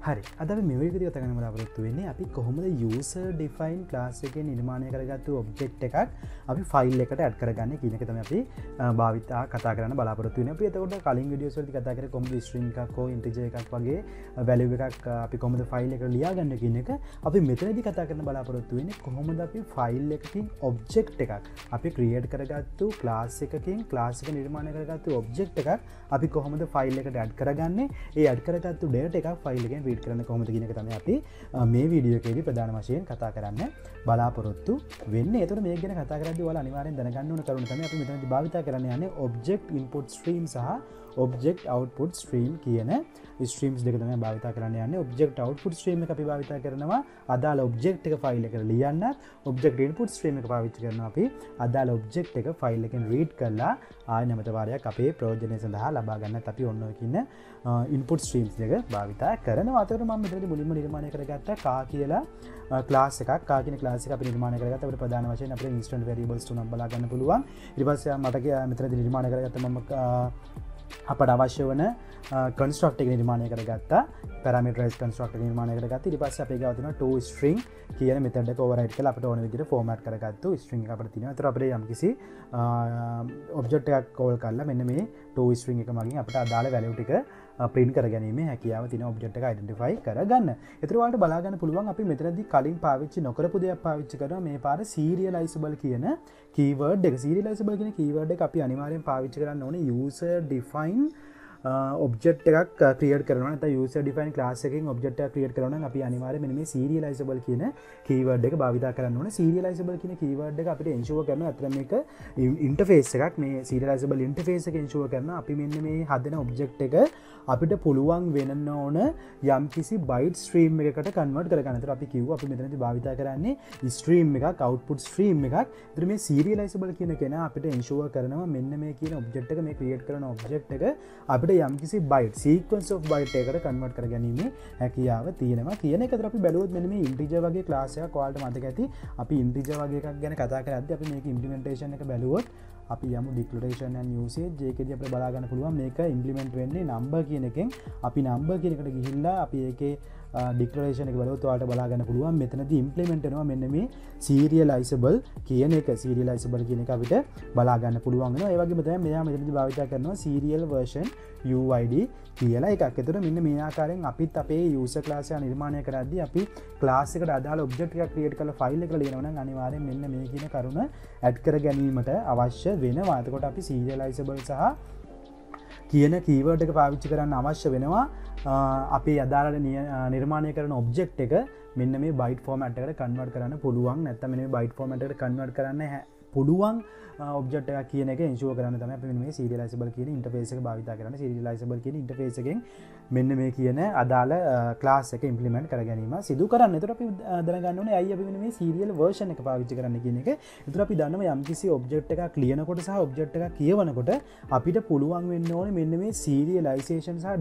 හරි අද අපි මේ වීඩියෝ එකේ කතා කරන්න බලාපොරොත්තු වෙන්නේ අපි කොහොමද user define class එකේ නිර්මාණය කරගත්තු object එකක් අපි file එකට add කරගන්නේ කියන එක තමයි අපි භාවිතා කතා කරන්න බලාපොරොත්තු වෙන්නේ. අපි එතකොට කලින් videos වලදී කතා කරේ කොහොමද string එකක් හෝ integer එකක් වගේ value එකක් අපි කොහොමද file එකට ලියාගන්නේ කියන එක. අපි මෙතනදී කතා කරන්න බලාපොරොත්තු වෙන්නේ කොහොමද අපි file එකකින් object එකක් අපි create කරගත්තු class එකකින් class එක නිර්මාණය කරගත්තු object එකක් අපි කොහොමද file එකට add කරගන්නේ. ඒ add කරගත්තු data එකක් file එකෙන් read කරන්න කොහොමද කියන එක තමයි අපි මේ වීඩියෝ එකේදී ප්‍රධාන වශයෙන් කතා කරන්න බලාපොරොත්තු වෙන්නේ. ඒතකොට මේක ගැන කතා කරද්දී ඔයාලා අනිවාර්යෙන් දැනගන්න ඕන කරුණ තමයි අපි මෙතනදී භාවිතා කරන්න යන්නේ object input stream සහ object output stream කියන streams දෙක තමයි භාවිතා කරන්න යන්නේ. object output stream එක අපි භාවිතා කරනවා අදාළ object එක file එකට ලියන්නත්, object input stream එක පාවිච්චි කරනවා අපි අදාළ object එක file එකෙන් read කරලා ආයෙ නැවත වාරයක් අපේ ප්‍රයෝජනය සඳහා ලබා ගන්නත් අපි ඔන්න ඔය කියන input streams දෙක භාවිතා කරනවා. අතකට මම මෙතනදී මුලින්ම නිර්මාණය කරගත්ත කා කියලා class එකක්. කා කියන class එක අපි නිර්මාණය කරගත්ත අපිට ප්‍රධාන වශයෙන් අපිට instant variables තුනක් බලා ගන්න පුළුවන්. ඊට පස්සේ මට මෙතනදී නිර්මාණය කරගත්ත මම අපට අවශ්‍ය වන කන්ස්ට්‍රක්ට් එක නිර්මාණය කරගත්තා. parameterized constructor නිර්මාණය කරගත්තා. ඊට පස්සේ අපේ ගාව තියෙනවා toString කියන method එක override කරලා අපිට ඕන විදිහට format කරගත්තු string එක අපිට තියෙනවා. ඒතර අපිට යම්කිසි object එකක් call කරලා මෙන්න මේ toString එක මගින් අපිට අදාළ value ටික print කරගැනීමේ හැකියාව තියෙන object එක identify කරගන්න. ඒතර ඔයාලට බලා ගන්න පුළුවන් අපි මෙතනදී කලින් පාවිච්චි නොකරපු දෙයක් පාවිච්චි කරනවා. මේ පාර serializable කියන keyword එක. serializable කියන keyword එක අපි අනිවාර්යෙන් පාවිච්චි කරන්න ඕනේ user define object එකක් create කරනවා. නැත්නම් user define class එකකින් object එකක් create කරනවා නම් අපි අනිවාර්යයෙන් මෙන්න මේ serializable කියන keyword එක භාවිතා කරන්න ඕනේ. serializable කියන keyword එක අපිට ensure කරනවා අතන මේක interface එකක්. මේ serializable interface එක ensure කරනවා අපි මෙන්න මේ හදන object එක අපිට පුළුවන් වෙන්න ඕන යම්කිසි byte stream එකකට convert කරගන්න. ඒතර අපි කිව්වා අපි මෙතනදී භාවිතා කරන්නේ stream එකක් output stream එකක්. ඒතර මේ serializable කියන කෙනා අපිට ensure කරනවා මෙන්න මේ කියන object එක මේ create කරන object එක අපිට යම්කිසි byte sequence of byte එකකට convert කරගැනීමේ හැකියාව තියෙනවා කියන එක. ඒතර අපි බැලුවොත් මෙන්න මේ integer වගේ class එකක් ඔයාලට මතක ඇති. අපි integer වගේ එකක් ගැන කතා කරද්දී අපි මේක implementation එක බැලුවොත් අපි යමු declaration and usage ඒකෙදී අපිට බලා ගන්න පුළුවන් මේක implement වෙන්නේ number කියන එකෙන්. අපි number කියන එකට ගිහිල්ලා අපි ඒකේ declaration එක බලුවොත් ඔයාලට බලා ගන්න පුළුවන් මෙතනදී implement වෙනවා මෙන්න මේ serializable කියන එක. serializable කියන එක අපිට බලා ගන්න පුළුවන් වෙනවා. ඒ වගේම තමයි මෙයා මෙතනදී භාවිත කරනවා serial version uid කියලා එකක්. ඒතර මෙන්න මේ ආකාරයෙන් අපිත් අපේ user class එක නිර්මාණය කරද්දී අපි class එකට අදාළ object එකක් create කරලා file එකට ලියනවා නම් අනිවාර්යෙන් මෙන්න මේ කියන කරුණ add කර ගැනීමට අවශ්‍ය වෙනවා. එතකොට අපි serializable සහ කියන keyword එක පාවිච්චි කරන්න අවශ්‍ය වෙනවා. අපි අදාළ නිර්මාණය කරන object එක මෙන්න මේ byte format එකට convert කරන්න පුළුවන්. නැත්නම් මෙන්න මේ byte format එකට convert කරන්න පුළුවන් object එකක් කියන එක ensure කරන්න තමයි අපි මෙන්න මේ serializable කියන interface එක භාවිත කරන්නේ. serializable කියන interface එකෙන් මෙන්න මේ කියන අදාළ class එක implement කර ගැනීම සිදු කරන්න. ඒතර අපි දැනගන්න ඕනේ ඇයි අපි මෙන්න මේ serial version එක පාවිච්චි කරන්නේ කියන එක. ඒතර අපි දන්නවා යම්කිසි object එකක් ලියනකොට සහ object එකක් කියවනකොට අපිට පුළුවන් වෙන්න ඕනේ මෙන්න මේ serialization සහ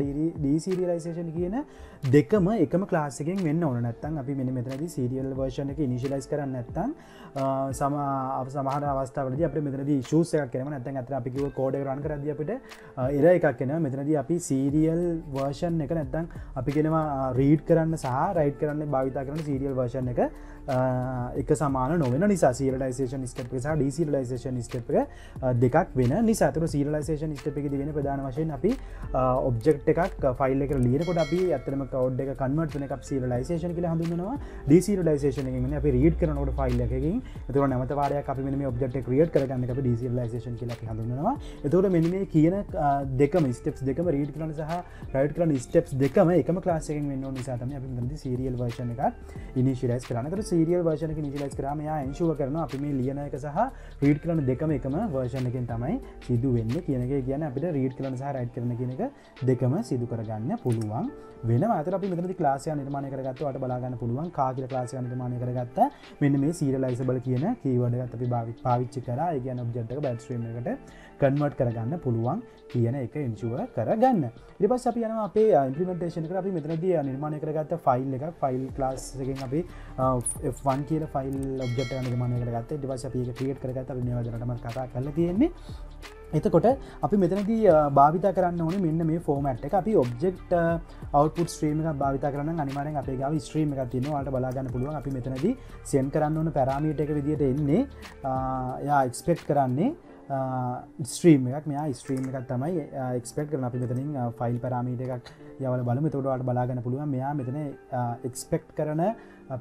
deserialization කියන දෙකම එකම class එකෙන් වෙන්න ඕන. නැත්නම් අපි මෙන්න මෙතනදී serial version එක initialize කරන්නේ නැත්නම් සමහර අවස්ථාවලදී අපිට මෙතනදී issues එකක් එනවා. නැත්නම් අතන අපි කිව්ව code එක run කරද්දී අපිට error එකක් එනවා. මෙතනදී අපි serial version එක නැත්නම් අපි කියනවා read කරන්න සහ write කරන්න භාවිතා කරන serial version එක එක සමාන නොවන නිසා serialization step එක සහ deserialization step එක දෙකක් වෙන නිසා. ඒතකොට serialization step එකේදී වෙන ප්‍රධාන වශයෙන් අපි object එකක් file එකට ලියනකොට අපි ඇත්තටම code එක convert වෙන එක අපි serialization කියලා හඳුන්වනවා. deserialization එකෙන් වෙන්නේ අපි read කරනකොට file එකකින් එතකොට නැවත වාරයක් අපි මෙන්න මේ object එක create කරගන්න එක අපි deserialization කියලා අපි හඳුන්වනවා. එතකොට මෙන්න මේ කියන දෙකම steps දෙකම read කරන සහ write කරන steps දෙකම එකම class එකෙන් වෙන්න ඕන නිසා තමයි අපි මෙතනදී serial version එකක් initialize කරන්නේ. ඒතකොට serial version එක initialize කරාම එයා ensure කරනවා අපි මේ ලියන එක සහ read කරන දෙකම එකම version එකෙන් තමයි සිදු වෙන්නේ කියන එක. කියන්නේ අපිට read කරන සහ write කරන කියන එක දෙකම සිදු කරගන්න පුළුවන් වෙනවා. ඒතර අපි මෙතනදී class එක නිර්මාණය කරගත්තා. ඔයාලට බලා ගන්න පුළුවන් කා කියලා class එක නිර්මාණය කරගත්තා. මෙන්න මේ serializable කියන keyword එකත් අපි පාවිච්චි කරා. ඒ කියන්නේ object එක byte stream එකට convert කරගන්න පුළුවන් කියන එක ensure කරගන්න. ඊට පස්සේ අපි යනවා අපේ implementation එකට. අපි මෙතනදී නිර්මාණය කරගත්ත file එකක් file class එකෙන් අපි f1 කියලා file object එක නිර්මාණය කරගත්තා. ඊට පස්සේ අපි ඒක create කරගත්තා. අපි මේවා දැනටම කතා කරලා තියෙන්නේ. එතකොට අපි මෙතනදී භාවිතා කරන්න ඕනේ මෙන්න මේ ෆෝමැට් එක. අපි ඔබ්ජෙක්ට් අවුට්පුට් ස්ට්‍රීම් එකක් භාවිතා කරන්න නම් අනිවාර්යෙන් අපේ ගාව ස්ට්‍රීම් එකක් තියෙනවා. ඔයාලට බලා ගන්න පුළුවන් අපි මෙතනදී සෙන්ඩ් කරන්න ඕන පැරාමීටර් එක විදිහට එන්නේ එයා එක්ස්පෙක්ට් කරන්නේ ස්ට්‍රීම් එකක්. මෙයා ස්ට්‍රීම් එකක් තමයි එක්ස්පෙක්ට් කරන. අපි මෙතනින් ෆයිල් පැරාමීටර් එකක් යවලා බලමු. එතකොට ඔයාලට බලා ගන්න පුළුවන් මෙයා මෙතන එක්ස්පෙක්ට් කරන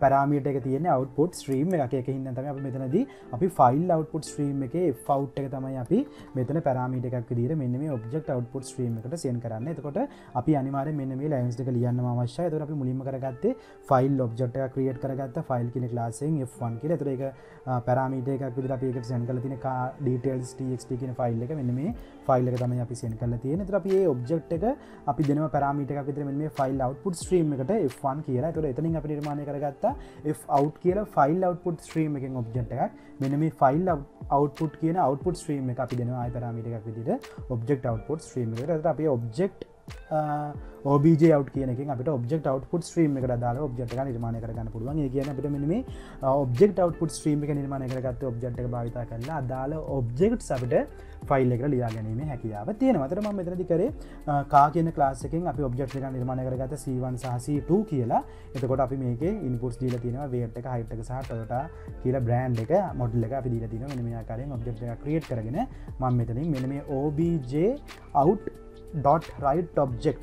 පැරාමීටර් එක තියෙන්නේ අවුට්පුට් ස්ට්‍රීම් එකක. ඒකෙන් හින්දා තමයි අපි මෙතනදී අපි ෆයිල් අවුට්පුට් ස්ට්‍රීම් එකේ fout එක තමයි අපි මෙතන පැරාමීටර් එකක් විදිහට මෙන්න මේ ඔබ්ජෙක්ට් අවුට්පුට් ස්ට්‍රීම් එකට සෙන්ඩ් කරන්නේ. එතකොට අපි අනිවාර්යෙන් මෙන්න මේ ලයින්ස් දෙක ලියන්නම අවශ්‍යයි. එතකොට අපි මුලින්ම කරගත්තේ ෆයිල් ඔබ්ජෙක්ට් එකක් ක්‍රියේට් කරගත්තා. ෆයිල් කියන ක්ලාස් එකෙන් f1 කියලා. එතකොට ඒක පැරාමීටර් එකක් විදිහට අපි ඒකට සෙන්ඩ් කරලා තියෙන details txt කියන ෆයිල් එක මෙන්න මේ ෆයිල් එක තමයි අපි සෙන්ඩ් කරලා තියෙන්නේ. එතකොට අපි මේ ඔබ්ජෙක්ට් එක අපි දෙනවා පැරාමීටර් එකක් විදිහට මෙන්න මේ ෆයිල් අවුට්පුට් ස්ට්‍රීම් එකට f1 කියලා. එතකොට එතනින් අපි නිර්මාණය කරගත්තා out කියලා ෆයිල් අවුට්පුට් ස්ට්‍රීම් එකෙන් ඔබ්ජෙක්ට් එකක්. මෙන්න මේ ෆයිල් අවුට්පුට් කියන අවුට්පුට් ස්ට්‍රීම් එක අපි දෙනවා ආයි පැරාමීටර් එකක් විදිහට ඔබ්ජෙක්ට් අවුට්පුට් ස්ට්‍රීම් එකට. එතකොට අපි ඔබ්ජෙක්ට් obj out කියන එකෙන් අපිට object output stream එකට අදාළව object එක නිර්මාණය කරගන්න පුළුවන්. ඒ කියන්නේ අපිට මෙන්න මේ object output stream එක නිර්මාණය කරගත්ත object එක භාවිත කරලා අදාළ objects අපිට ෆයිල් එකට ලියා ගැනීමේ හැකියාව තියෙනවා. අතට මම මෙතනදී කරේ car කියන class එකෙන් අපි object එකක් නිර්මාණය කරගත්ත C1 සහ C2 කියලා. එතකොට අපි මේකේ inputs දීලා තියෙනවා weight එක, height එක සහ Toyota කියලා brand එක, model එක අපි දීලා තියෙනවා. මෙන්න මේ ආකාරයෙන් object එකක් create කරගෙන මම මෙතනින් මෙන්න මේ obj out .write object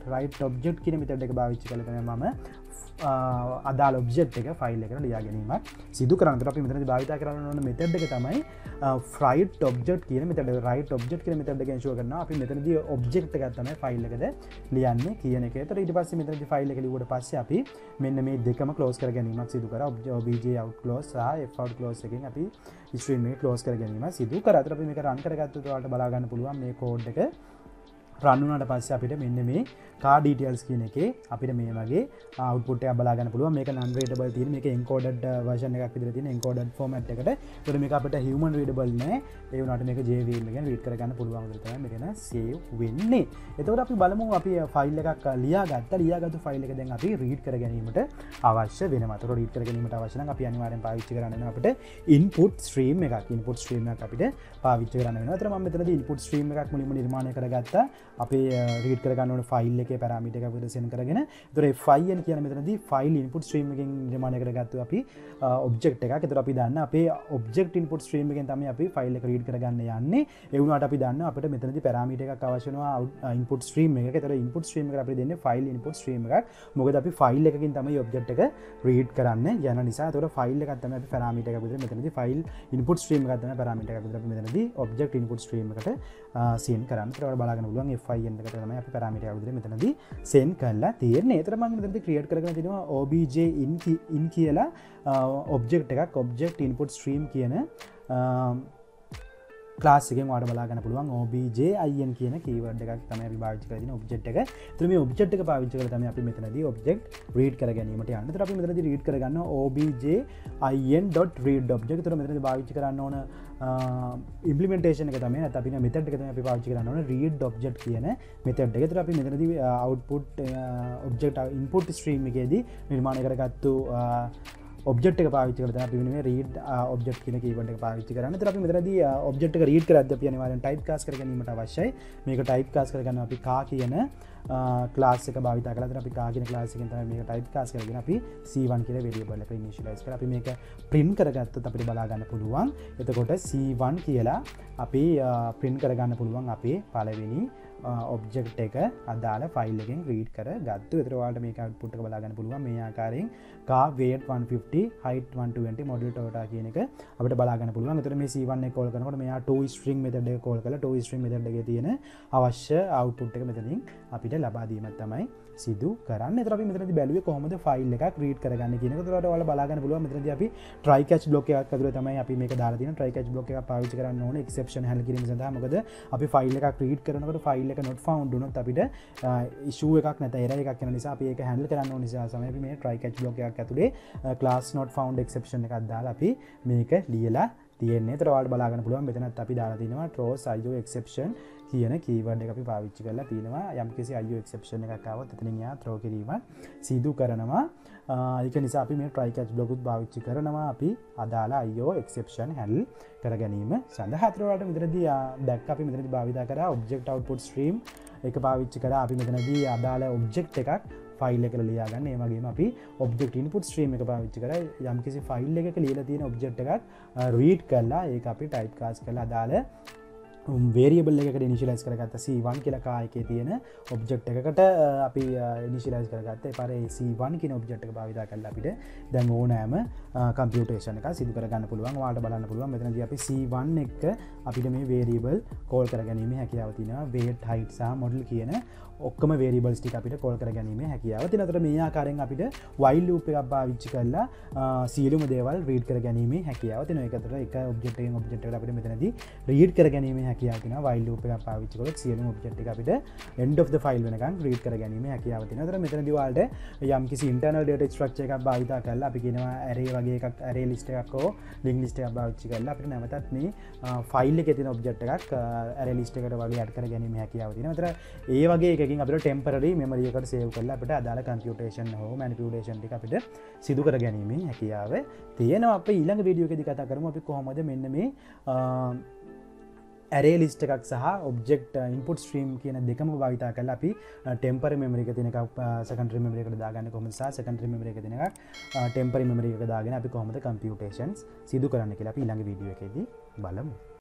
කියන මෙතඩ එක භාවිච්චි කළ කරන මම අදාළ ඔබ්ජෙක්ට් එක ෆයිල් එකට ලියා ගැනීමක් සිදු කරන්න. අපි මෙතනදී භාවිත කරන්න ඕන මෙතඩ් එක තමයි write object කියන මෙතඩ. write object කියන මෙතඩ් එක එන්ෂුවර් කරනවා අපි මෙතනදී ඔබ්ජෙක්ට් එකක් තමයි ෆයිල් එකට ලියන්නේ කියන එක. ඒතර ඊට පස්සේ මෙතනදී ෆයිල් එක ලියුවට පස්සේ අපි මෙන්න මේ දෙකම ක්ලෝස් කර ගැනීමක් සිදු කරා. obj out close සහ f out close එකෙන් අපි ස්ට්‍රීම් එක ක්ලෝස් කර ගැනීම සිදු කරා. අතට අපි මේක රන් කරගත්තොත් ඔයාලට බලා ගන්න පුළුවන් මේ කෝඩ් එක රන් වුණාට පස්සේ අපිට මෙන්න මේ car details කියන එකේ අපිට මේ වගේ output එකක් බලා ගන්න පුළුවන්. මේක non readable තියෙන, මේක encoded version එකක් විදිහට තියෙන encoded format එකට. ඒකට මේක අපිට human readable නෑ. ඒ වුණාට මේක JVM එකෙන් read කර ගන්න පුළුවන් විදිහට තමයි මෙතන save වෙන්නේ. එතකොට අපි බලමු අපි ෆයිල් එකක් ලියාගත්තු ෆයිල් එක දැන් අපි read කර ගැනීමට අවශ්‍ය වෙනවා. ඒතකොට read කර ගැනීමට අවශ්‍ය නම් අපි අනිවාර්යෙන් පාවිච්චි කරන්න වෙනවා අපිට input stream එකක් අපිට පාවිච්චි කරන්න වෙනවා. ඒතර මම මෙතනදී input stream එකක් මුලින්ම නිර්මාණය කරගත්තා. අපේ රීඩ් කරගන්න ඕන ෆයිල් එකේ පැරාමීටර් එකක් විදිහට සෙන්ඩ් කරගෙන. ඒතර fin කියන මෙතනදී ෆයිල් ඉන්පුට් ස්ට්‍රීම් එකෙන් නිර්මාණය කරගත්තු අපි ඔබ්ජෙක්ට් එකක්. ඒතර අපි දන්න අපේ ඔබ්ජෙක්ට් ඉන්පුට් ස්ට්‍රීම් එකෙන් තමයි අපි ෆයිල් එක රීඩ් කරගන්න යන්නේ. ඒ වුණාට අපි දන්නවා අපිට මෙතනදී පැරාමීටර් එකක් අවශ්‍ය වෙනවා ඉන්පුට් ස්ට්‍රීම් එකක. ඒතර ඉන්පුට් ස්ට්‍රීම් එකට අපිට දෙන්නේ ෆයිල් ඉන්පුට් ස්ට්‍රීම් එකක්. මොකද අපි ෆයිල් එකකින් තමයි ඔබ්ජෙක්ට් එක රීඩ් කරන්න යන නිසා. ඒතර ෆයිල් එකක් තමයි අපි පැරාමීටර් එකක් විදිහට මෙතනදී ෆයිල් ඉන්පුට් ස්ට්‍රීම් එකක් තමයි පැරාමීටර් එකක් විදිහට අපි මෙතනදී ඔබ්ජෙක්ට් ඉන්පුට් ස්ට්‍රීම් එකට සෙන්ඩ් කරන්න. ඒතර ඔයාලා බලාගන්න පුළුවන් fin එකට තමයි අපි පැරාමීටර් එකක් විදිහට මෙතනදී සෙන්ඩ් කරලා තියෙන්නේ. ඒතර මම මෙතනදී ක්‍රියේට් කරගෙන තිනවා obj in කියලා ඔබ්ජෙක්ට් එකක්. ඔබ්ජෙක්ට් ඉන්පුට් ස්ට්‍රීම් කියන ක්ලාස් එකෙන් ඔයාලට බලා ගන්න පුළුවන් obj in කියන කීවර්ඩ් එකක් තමයි අපි පාවිච්චි කරලා තියෙන ඔබ්ජෙක්ට් එක. ඒතර මේ ඔබ්ජෙක්ට් එක පාවිච්චි කරලා තමයි අපි මෙතනදී ඔබ්ජෙක්ට් රීඩ් කර ගැනීමට යන්නේ. ඒතර අපි මෙතනදී රීඩ් කරගන්නවා obj.in.read object. ඒතර මෙතනදී පාවිච්චි කරන්න ඕන ඉම්ප්ලිමෙන්ටේෂන් එක තමයි නැත්නම් අපි මෙතඩ් එක තමයි අපි පාවිච්චි කරන්න ඕන read object කියන මෙතඩ් එක. ඒතර අපි මෙතනදී output object input stream එකේදී නිර්මාණය කරගත්තු ඔබ්ජෙක්ට් එක පාවිච්චි කරලා තමයි අපි මේ read object කියන කීවර්ඩ් එක පාවිච්චි කරන්නේ. ඒතර අපි මෙතනදී ඔබ්ජෙක්ට් එක read කරද්දී අපි අනිවාර්යෙන් type cast කර ගැනීමට අවශ්‍යයි. මේක type cast කරගන්න අපි car කියන ක්ලාස් එක භාවිත කරලා අපි car කියන ක්ලාස් එකෙන් තමයි මේක type cast කරගෙන අපි C1 කියලා variable එක initialize කරලා අපි මේක print කරගත්තොත් අපිට බලා ගන්න පුළුවන්. එතකොට C1 කියලා අපි print කරගන්න පුළුවන් අපේ පළවෙනි ඔබ්ජෙක්ට් එක අදාළ ෆයිල් එකෙන් රීඩ් කරගත්තු. ඒතර ඔයාලට මේක අවුට්පුට් එක බලා ගන්න පුළුවන් මේ ආකාරයෙන් car weight 150 height 120 model Toyota කියන එක අපිට බලා ගන්න පුළුවන්. ඒතර මේ C1 එක කෝල් කරනකොට මෙයා to string method එක කෝල් කරලා to string method එකේ තියෙන අවශ්‍ය අවුට්පුට් එක මෙතනින් අපිට ලබා දීමක් තමයි සිදු කරන්න. ඒතර අපි මෙතනදී බැලුවේ කොහොමද ෆයිල් එකක් රීඩ් කරගන්නේ කියන එක. ඒතර ඔයාලා බලා ගන්න පුළුවන් මෙතනදී අපි try catch block එකක් ඇතුලේ තමයි අපි මේක දාලා තියෙන. try catch block එකක් පාවිච්චි කරන්න ඕනේ exception handle කිරීම සඳහා. මොකද අපි ෆයිල් එකක් රීඩ් කරනකොට ෆයිල් එක not found වුණොත් අපිට issue එකක් නැත්නම් error එකක් එන නිසා අපි ඒක handle කරන්න ඕන නිසා තමයි අපි මේ try catch block එකක් ඇතුලේ class not found exception එකක් දාලා අපි මේක ලියලා තියෙන්නේ. ඒතර ඔයාලට බලා ගන්න පුළුවන් මෙතනත් අපි දාලා තිනවා throws IO exception කියන කීවර්ඩ් එක අපි පාවිච්චි කරලා තිනවා. යම්කිසි IO exception එකක් ආවොත් එතනින් යා throw කිරීම සිදු කරනවා. ඒක නිසා අපි මේ try catch block උත් පාවිච්චි කරනවා අපි අදාළ IO exception handle කර ගැනීම සඳහා. අතට ඔයාලට මෙතනදී දැක්ක අපි මෙතනදී භාවිත කරා object output stream එක පාවිච්චි කරා. අපි මෙතනදී අදාළ object එකක් ෆයිල් එකට ලියා ගන්න. ඒ වගේම අපි object input stream එක පාවිච්චි කරා යම්කිසි ෆයිල් එකක ලියලා තියෙන object එකක් read කරලා ඒක අපි type cast කරලා අදාළ වේරියබල් එකකට ඉනිෂියලයිස් කරගත්ත C1 කියලා කායකේ තියෙන ඔබ්ජෙක්ට් එකකට අපි ඉනිෂියලයිස් කරගත්ත. ඒ පාරේ C1 කියන ඔබ්ජෙක්ට් එක භාවිත කරලා අපිට දැන් ඕනෑම කම්පියුටේෂන් එකක් සිදු කරගන්න පුළුවන්. ඔයාලට බලන්න පුළුවන් මෙතනදී අපි C1 එක අපිට මේ වේරියබල් කෝල් කරගැනීමේ හැකියාව තියෙනවා. weight height සහ model කියන ඔක්කොම වේරියබල්ස් ටික අපිට කෝල් කරගැනීමේ හැකියාව තියෙනවා. අතට මේ ආකාරයෙන් අපිට while loop එකක් පාවිච්චි කරලා සියලුම දේවල් රීඩ් කරගැනීමේ හැකියාව තියෙනවා. ඒක අතට එක ඔබ්ජෙක්ට් එකෙන් ඔබ්ජෙක්ට් එකට අපිට මෙතනදී රීඩ් කරගැනීමේ හැකියාව තියෙනවා. while loop එකක් පාවිච්චි කරලා සියලුම ඔබ්ජෙක්ට් එක අපිට end of the file වෙනකන් රීඩ් කරගැනීමේ හැකියාව තියෙනවා. අතට මෙතනදී ඔයාලට යම්කිසි internal data structure එකක් භාවිත කරලා අපි කියනවා array වගේ එකක් array list එකක් හෝ link list එකක් පාවිච්චි කරලා අපිට නැවතත් මේ ෆයිල් එකේ තියෙන ඔබ්ජෙක්ට් එකක් array list එකට වගේ add කරගැනීමේ හැකියාව තියෙනවා. අතට ඒ වගේ එකකින් අපිට ටෙම්පරරි මෙමරි එකට සේව් කරලා අපිට අදාළ කම්පියුටේෂන් හෝ මැනිපියුලේෂන් ටික අපිට සිදු කර ගැනීමේ හැකියාව තියෙනවා. අපි ඊළඟ වීඩියෝ එකේදී කතා කරමු අපි කොහොමද මෙන්න මේ array list එකක් සහ object input stream කියන දෙකම භාවිත කරලා අපි temporary memory එක තියෙන එකක් secondary memory එකට දාගන්නේ කොහොමද සහ secondary memory එක තියෙන එකක් temporary memory එකට දාගෙන අපි කොහොමද computations සිදු කරන්න කියලා අපි ඊළඟ වීඩියෝ එකේදී බලමු.